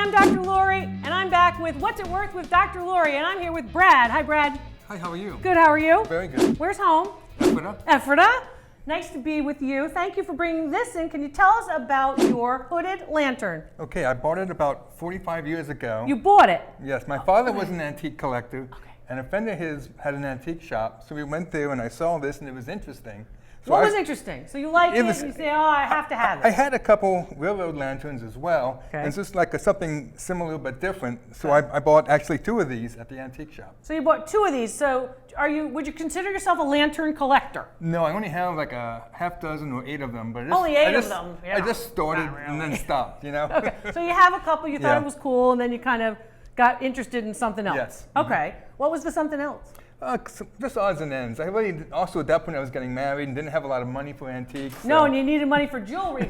I'm Dr. Lori, and I'm back with What's It Worth with Dr. Lori, and I'm here with Brad. Hi, Brad. Hi, how are you? Good, how are you? Very good. Where's home? Ephrata. Ephrata. Nice to be with you. Thank you for bringing this in. Can you tell us about your hooded lantern? Okay, I bought it about 45 years ago. You bought it? Yes, my father was an antique collector, and a friend of his had an antique shop, so we went there and I saw this and it was interesting. So what was interesting? So you like it and you say, oh, I have to have it. I had a couple railroad lanterns as well, and it's just like something similar but different, so I bought actually 2 of these at the antique shop. So you bought 2 of these, so would you consider yourself a lantern collector? No, I only have like a half dozen or 8 of them, but only 8 of them. Yeah. I just started and then stopped, you know? Okay, so you have a couple, you thought it was cool, and then you kind of got interested in something else. Yes. Okay, what was the something else? Just odds and ends. I really, also at that point I was getting married and didn't have a lot of money for antiques. No, and you needed money for jewelry,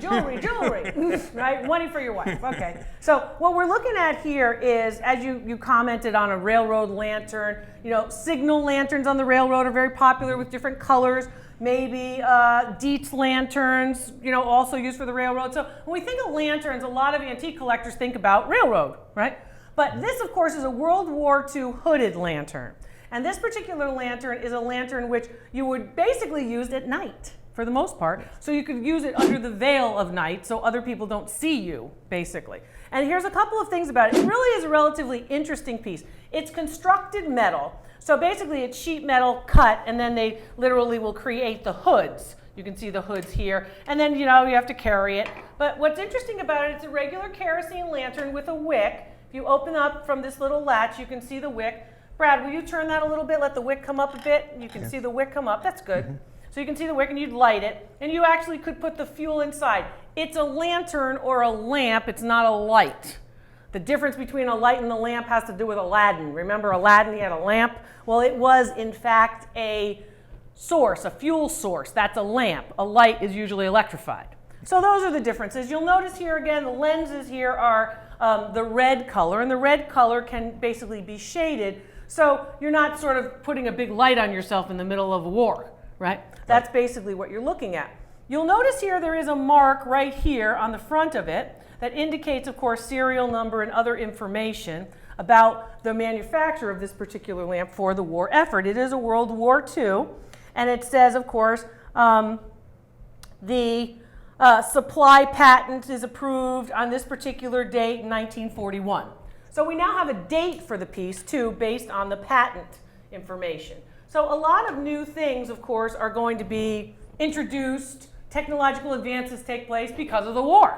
right? Money for your wife, okay. So what we're looking at here is, as you commented on a railroad lantern, you know, signal lanterns on the railroad are very popular with different colors. Maybe Dietz lanterns, you know, also used for the railroad. So when we think of lanterns, a lot of antique collectors think about railroad, right? But this, of course, is a World War II hooded lantern. And this particular lantern is a lantern which you would basically use at night, for the most part. So you could use it under the veil of night so other people don't see you, basically. And here's a couple of things about it. It really is a relatively interesting piece. It's constructed metal. So basically it's sheet metal cut, and then they literally will create the hoods. You can see the hoods here. And then, you know, you have to carry it. But what's interesting about it, it's a regular kerosene lantern with a wick. If you open up from this little latch, you can see the wick. Brad, will you turn that a little bit, let the wick come up a bit? You can see the wick come up, that's good. So you can see the wick and you'd light it, and you actually could put the fuel inside. It's a lantern or a lamp, it's not a light. The difference between a light and a lamp has to do with Aladdin. Remember Aladdin, he had a lamp? Well, it was in fact a source, a fuel source. That's a lamp. A light is usually electrified. So those are the differences. You'll notice here again, the lenses here are the red color, and the red color can basically be shaded. So you're not sort of putting a big light on yourself in the middle of a war, right? That's basically what you're looking at. You'll notice here there is a mark right here on the front of it that indicates, of course, serial number and other information about the manufacturer of this particular lamp for the war effort. It is a World War II, and it says, of course, the supply patent is approved on this particular date in 1941. So we now have a date for the piece, too, based on the patent information. So a lot of new things, of course, are going to be introduced. Technological advances take place because of the war.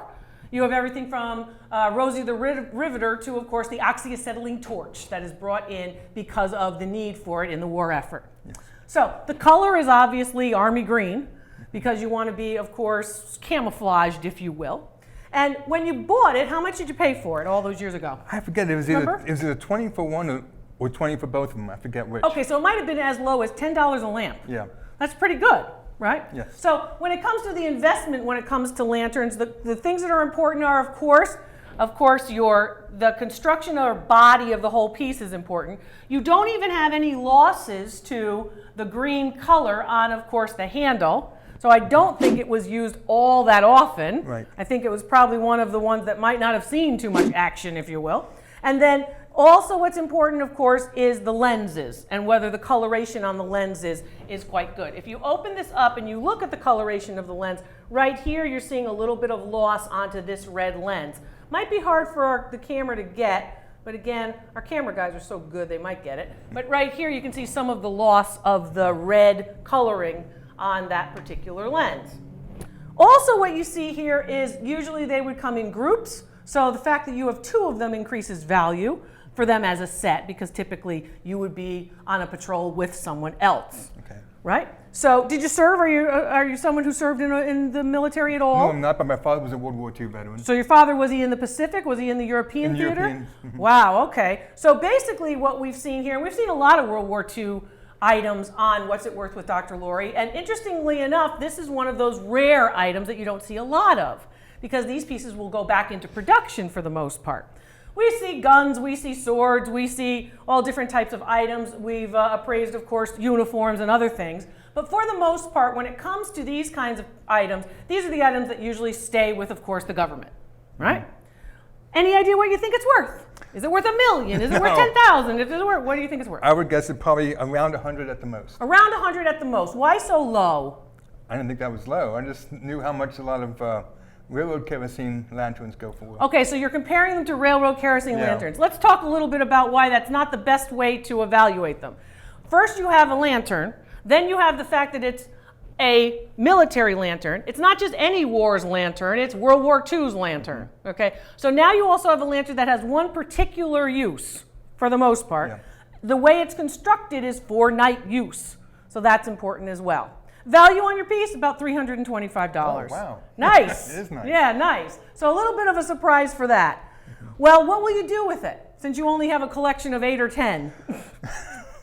You have everything from Rosie the Riveter to, of course, the oxyacetylene torch that is brought in because of the need for it in the war effort. Yes. So the color is obviously army green because you want to be, of course, camouflaged, if you will. And when you bought it, how much did you pay for it all those years ago? I forget. It was either 20 for one or 20 for both of them. I forget which. Okay, so it might have been as low as $10 a lamp. Yeah. That's pretty good, right? Yes. So when it comes to the investment, when it comes to lanterns, the things that are important are, of course, the construction or body of the whole piece is important. You don't even have any losses to the green color on, of course, the handle. So I don't think it was used all that often. Right. I think it was probably one of the ones that might not have seen too much action, if you will. And then also what's important, of course, is the lenses and whether the coloration on the lenses is quite good. If you open this up and you look at the coloration of the lens, right here you're seeing a little bit of loss onto this red lens. Might be hard for the camera to get, but again, our camera guys are so good they might get it. But right here you can see some of the loss of the red coloring on that particular lens. Also what you see here is usually they would come in groups, so the fact that you have 2 of them increases value for them as a set because typically you would be on a patrol with someone else, right? So did you serve? Are you someone who served in the military at all? No, I'm not, but my father was a World War II veteran. So your father, was he in the Pacific? Was he in the European theater? European. Wow, okay. So basically what we've seen here, and we've seen a lot of World War II items on What's It Worth with Dr. Lori, and interestingly enough, this is one of those rare items that you don't see a lot of because these pieces will go back into production for the most part. We see guns, we see swords, we see all different types of items. We've appraised, of course, uniforms and other things. But for the most part, when it comes to these kinds of items, these are the items that usually stay with, of course, the government, right? Any idea what you think it's worth? Is it worth $1 million? Is it worth 10,000? Is it worth, what do you think it's worth? I would guess it probably around 100 at the most. Around 100 at the most. Why so low? I didn't think that was low. I just knew how much a lot of railroad kerosene lanterns go for. Okay, so you're comparing them to railroad kerosene lanterns. Let's talk a little bit about why that's not the best way to evaluate them. First, you have a lantern. Then you have the fact that it's a military lantern. It's not just any war's lantern, it's World War II's lantern. Okay, so now you also have a lantern that has one particular use, for the most part. Yeah. The way it's constructed is for night use, so that's important as well. Value on your piece, about $325. Oh, wow. Nice. It is nice. Yeah, nice. So a little bit of a surprise for that. Well, what will you do with it, since you only have a collection of 8 or 10?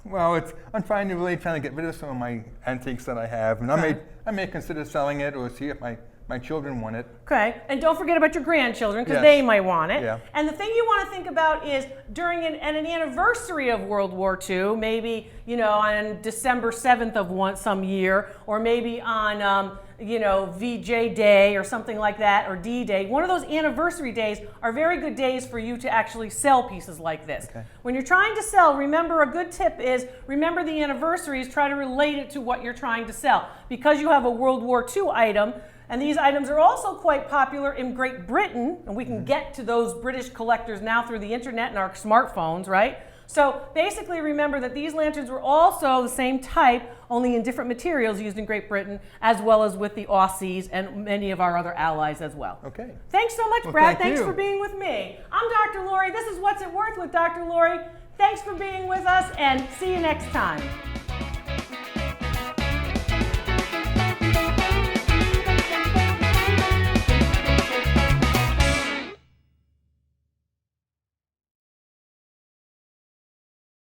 Well, I'm trying to get rid of some of my antiques that I have, and I may consider selling it or see if my children want it. Okay, and don't forget about your grandchildren, because Yes. they might want it. Yeah. And the thing you want to think about is during an anniversary of World War II, maybe on December 7th of some year, or maybe on VJ Day or something like that, or D-Day. One of those anniversary days are very good days for you to actually sell pieces like this. Okay. When you're trying to sell, remember, a good tip is remember the anniversaries, try to relate it to what you're trying to sell. Because you have a World War II item, and these items are also quite popular in Great Britain, and we can get to those British collectors now through the internet and our smartphones, right? So basically remember that these lanterns were also the same type, only in different materials used in Great Britain, as well as with the Aussies and many of our other allies as well. Okay. Thanks so much, Well, Brad. thank Thanks you. for being with me. I'm Dr. Lori. This is What's It Worth with Dr. Lori. Thanks for being with us, and see you next time.